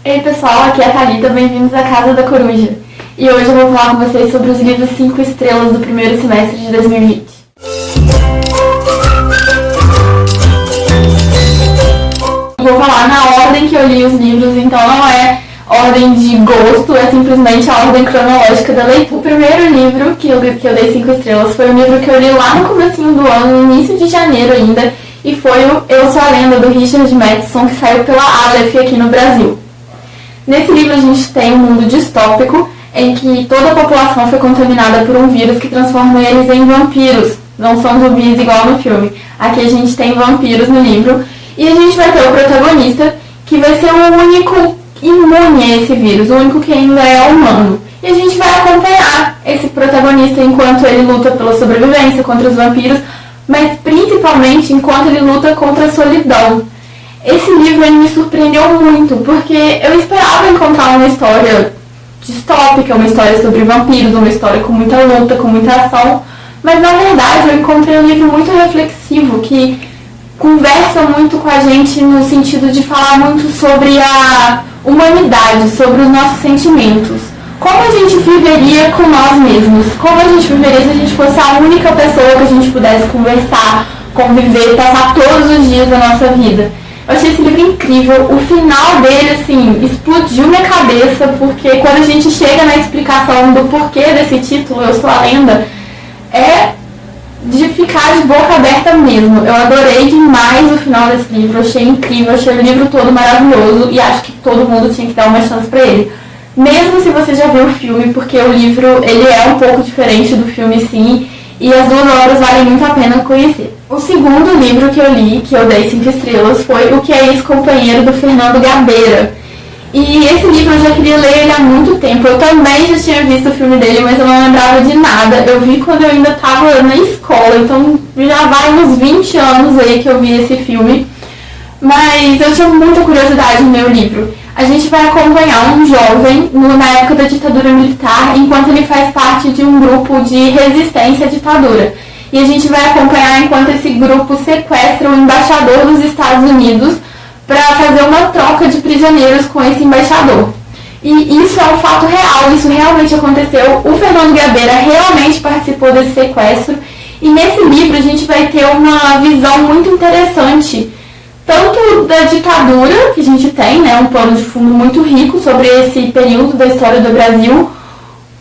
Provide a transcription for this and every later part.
Ei pessoal, aqui é a Thalita, bem-vindos à Casa da Coruja. E hoje eu vou falar com vocês sobre os livros 5 estrelas do primeiro semestre de 2020. Eu vou falar na ordem que eu li os livros, então não é ordem de gosto, é simplesmente a ordem cronológica da leitura. O primeiro livro que eu dei 5 estrelas foi um livro que eu li lá no comecinho do ano, no início de janeiro ainda, e foi o Eu Sou a Lenda, do Richard Matheson, que saiu pela Aleph aqui no Brasil. Nesse livro a gente tem um mundo distópico em que toda a população foi contaminada por um vírus que transforma eles em vampiros. Não são zumbis igual no filme. Aqui a gente tem vampiros no livro e a gente vai ter o protagonista que vai ser o único imune a esse vírus, o único que ainda é humano. E a gente vai acompanhar esse protagonista enquanto ele luta pela sobrevivência contra os vampiros, mas principalmente enquanto ele luta contra a solidão. Esse livro ele me surpreendeu muito, porque eu esperava encontrar uma história distópica, uma história sobre vampiros, uma história com muita luta, com muita ação, mas na verdade eu encontrei um livro muito reflexivo, que conversa muito com a gente no sentido de falar muito sobre a humanidade, sobre os nossos sentimentos. Como a gente viveria com nós mesmos? Como a gente viveria se a gente fosse a única pessoa que a gente pudesse conversar, conviver, passar todos os dias da nossa vida? Eu achei esse livro incrível, o final dele, assim, explodiu minha cabeça, porque quando a gente chega na explicação do porquê desse título, Eu Sou a Lenda, é de ficar de boca aberta mesmo. Eu adorei demais o final desse livro, achei incrível, achei o livro todo maravilhoso e acho que todo mundo tinha que dar uma chance pra ele. Mesmo se você já viu o filme, porque o livro, ele é um pouco diferente do filme, sim, e as duas obras valem muito a pena conhecer. O segundo livro que eu li, que eu dei 5 estrelas, foi O Que É Isso, Companheiro, do Fernando Gabeira. E esse livro eu já queria ler ele há muito tempo. Eu também já tinha visto o filme dele, mas eu não lembrava de nada. Eu vi quando eu ainda estava na escola, então já vai uns 20 anos aí que eu vi esse filme. Mas eu tinha muita curiosidade no meu livro. A gente vai acompanhar um jovem na época da ditadura militar, enquanto ele faz parte de um grupo de resistência à ditadura. E a gente vai acompanhar enquanto esse grupo sequestra o embaixador dos Estados Unidos para fazer uma troca de prisioneiros com esse embaixador. E isso é um fato real, isso realmente aconteceu. O Fernando Gabeira realmente participou desse sequestro. E nesse livro a gente vai ter uma visão muito interessante, tanto da ditadura que a gente tem, né, um plano de fundo muito rico sobre esse período da história do Brasil,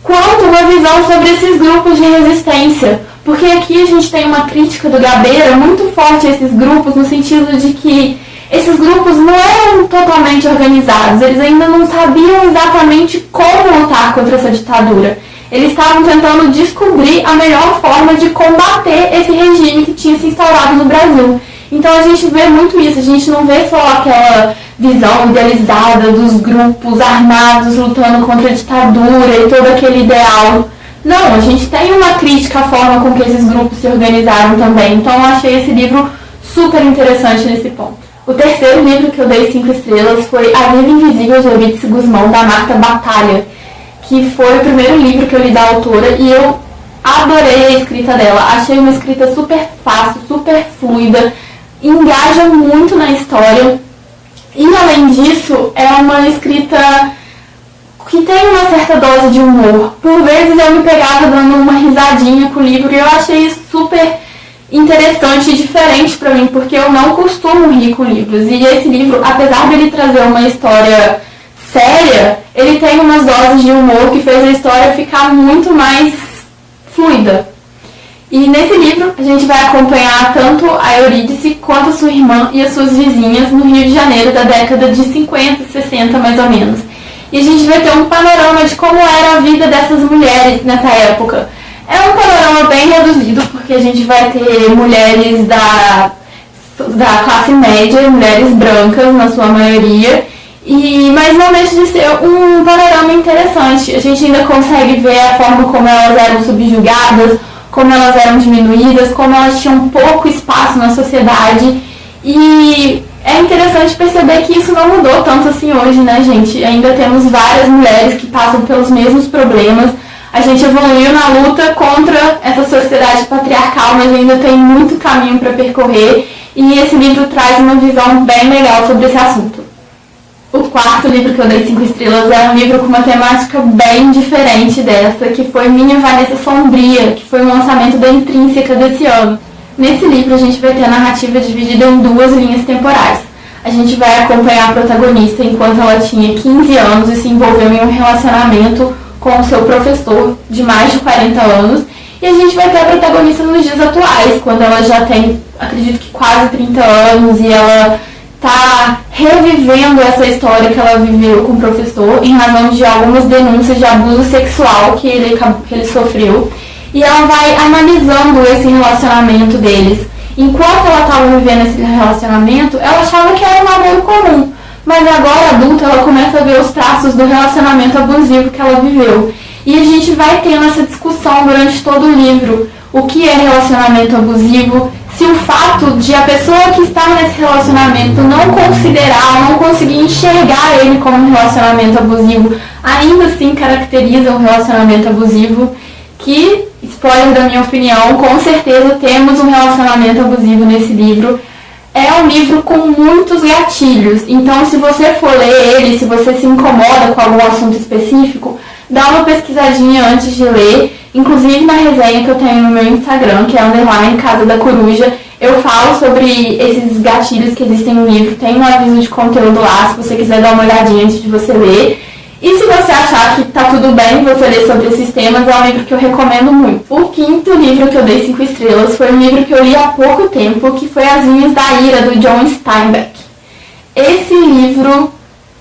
quanto uma visão sobre esses grupos de resistência. Porque aqui a gente tem uma crítica do Gabeira muito forte a esses grupos, no sentido de que esses grupos não eram totalmente organizados, eles ainda não sabiam exatamente como lutar contra essa ditadura. Eles estavam tentando descobrir a melhor forma de combater esse regime que tinha se instaurado no Brasil. Então a gente vê muito isso, a gente não vê só aquela visão idealizada dos grupos armados lutando contra a ditadura e todo aquele ideal. Não, a gente tem uma crítica à forma com que esses grupos se organizaram também. Então eu achei esse livro super interessante nesse ponto. O terceiro livro que eu dei 5 estrelas foi A Vida Invisível, de Eurídice Guzmão, da Marta Batalha, que foi o primeiro livro que eu li da autora e eu adorei a escrita dela. Achei uma escrita super fácil, super fluida, engaja muito na história e, além disso, é uma escrita que tem uma certa dose de humor. Por vezes eu me pegava dando uma risadinha com o livro e eu achei isso super interessante e diferente pra mim, porque eu não costumo rir com livros. E esse livro, apesar dele trazer uma história séria, ele tem umas doses de humor que fez a história ficar muito mais fluida. E nesse livro a gente vai acompanhar tanto a Eurídice quanto a sua irmã e as suas vizinhas no Rio de Janeiro da década de 50, 60 mais ou menos. E a gente vai ter um panorama de como era a vida dessas mulheres nessa época. É um panorama bem reduzido, porque a gente vai ter mulheres da classe média, mulheres brancas na sua maioria, mas não deixa de ser um panorama interessante. A gente ainda consegue ver a forma como elas eram subjugadas, como elas eram diminuídas, como elas tinham pouco espaço na sociedade. E é interessante perceber que isso não mudou tanto assim hoje, né, gente? Ainda temos várias mulheres que passam pelos mesmos problemas. A gente evoluiu na luta contra essa sociedade patriarcal, mas ainda tem muito caminho para percorrer. E esse livro traz uma visão bem legal sobre esse assunto. O quarto livro que eu dei 5 estrelas é um livro com uma temática bem diferente dessa, que foi Minha Vanessa Sombria, que foi um lançamento da Intrínseca desse ano. Nesse livro a gente vai ter a narrativa dividida em 2 linhas temporais. A gente vai acompanhar a protagonista enquanto ela tinha 15 anos e se envolveu em um relacionamento com o seu professor de mais de 40 anos. E a gente vai ter a protagonista nos dias atuais, quando ela já tem, acredito que quase 30 anos, e ela tá revivendo essa história que ela viveu com o professor em razão de algumas denúncias de abuso sexual que ele sofreu. E ela vai analisando esse relacionamento deles. Enquanto ela estava vivendo esse relacionamento, ela achava que era um namoro comum. Mas agora, adulta, ela começa a ver os traços do relacionamento abusivo que ela viveu. E a gente vai tendo essa discussão durante todo o livro. O que é relacionamento abusivo? Se o fato de a pessoa que está nesse relacionamento não considerar, não conseguir enxergar ele como um relacionamento abusivo, ainda assim caracteriza um relacionamento abusivo, que, spoiler da minha opinião, com certeza temos um relacionamento abusivo nesse livro. É um livro com muitos gatilhos, então se você for ler ele, se você se incomoda com algum assunto específico, dá uma pesquisadinha antes de ler. Inclusive na resenha que eu tenho no meu Instagram, que é _Casa da Coruja, eu falo sobre esses gatilhos que existem no livro. Tem um aviso de conteúdo lá, se você quiser dar uma olhadinha antes de você ler. E se você achar que tá tudo bem você ler sobre esses temas, é um livro que eu recomendo muito. O quinto livro que eu dei 5 estrelas foi um livro que eu li há pouco tempo, que foi As Vinhas da Ira, do John Steinbeck. Esse livro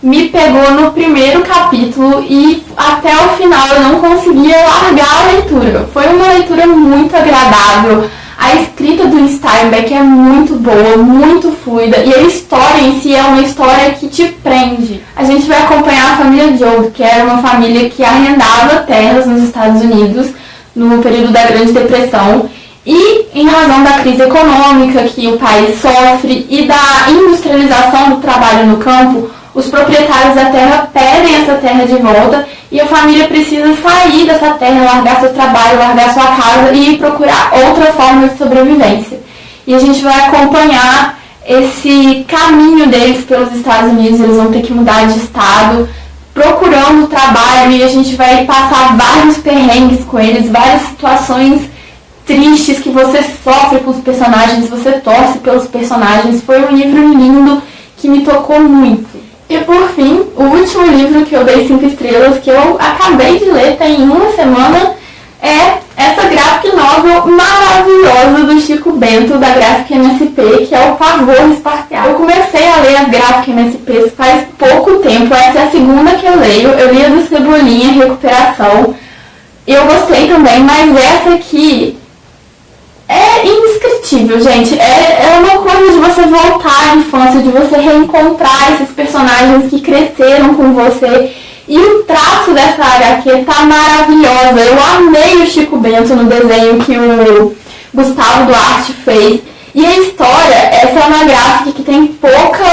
me pegou no primeiro capítulo e até o final eu não conseguia largar a leitura. Foi uma leitura muito agradável. A escrita do Steinbeck é muito boa, muito fluida, e a história em si é uma história que te prende. A gente vai acompanhar a família Job, que era uma família que arrendava terras nos Estados Unidos no período da Grande Depressão, e em razão da crise econômica que o país sofre e da industrialização do trabalho no campo, os proprietários da terra pedem essa terra de volta e a família precisa sair dessa terra, largar seu trabalho, largar sua casa e procurar outra forma de sobrevivência. E a gente vai acompanhar esse caminho deles pelos Estados Unidos. Eles vão ter que mudar de estado, procurando trabalho, e a gente vai passar vários perrengues com eles, várias situações tristes que você sofre com os personagens, você torce pelos personagens. Foi um livro lindo que me tocou muito. E por fim, o último livro que eu dei 5 estrelas, que eu acabei de ler tem uma semana, é essa graphic novel maravilhosa do Chico Bento, da Graphic MSP, que é o Pavor Espacial. Eu comecei a ler as Graphic MSP faz pouco tempo, essa é a segunda que eu leio. Eu li a do Cebolinha, Recuperação, e eu gostei também, mas essa aqui é indescritível, gente. É uma coisa de você voltar à infância, de você reencontrar esses personagens que cresceram com você. E o traço dessa HQ tá maravilhosa. Eu amei o Chico Bento no desenho que o Gustavo Duarte fez. E a história, essa é uma graphic que tem pouca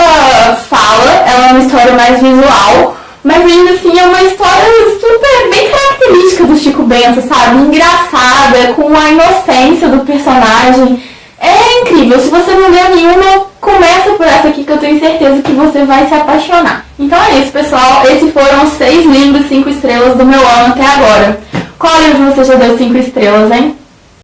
fala, ela é uma história mais visual, mas ainda assim é uma história super bem característica do Chico Bento, sabe? Engraçada, com a inocência do personagem. É incrível. Se você não leu nenhuma, começa por essa aqui que eu tenho certeza que você vai se apaixonar. Então é isso, pessoal. Esses foram os 6 livros 5 estrelas do meu ano até agora. Qual livro você já deu 5 estrelas, hein?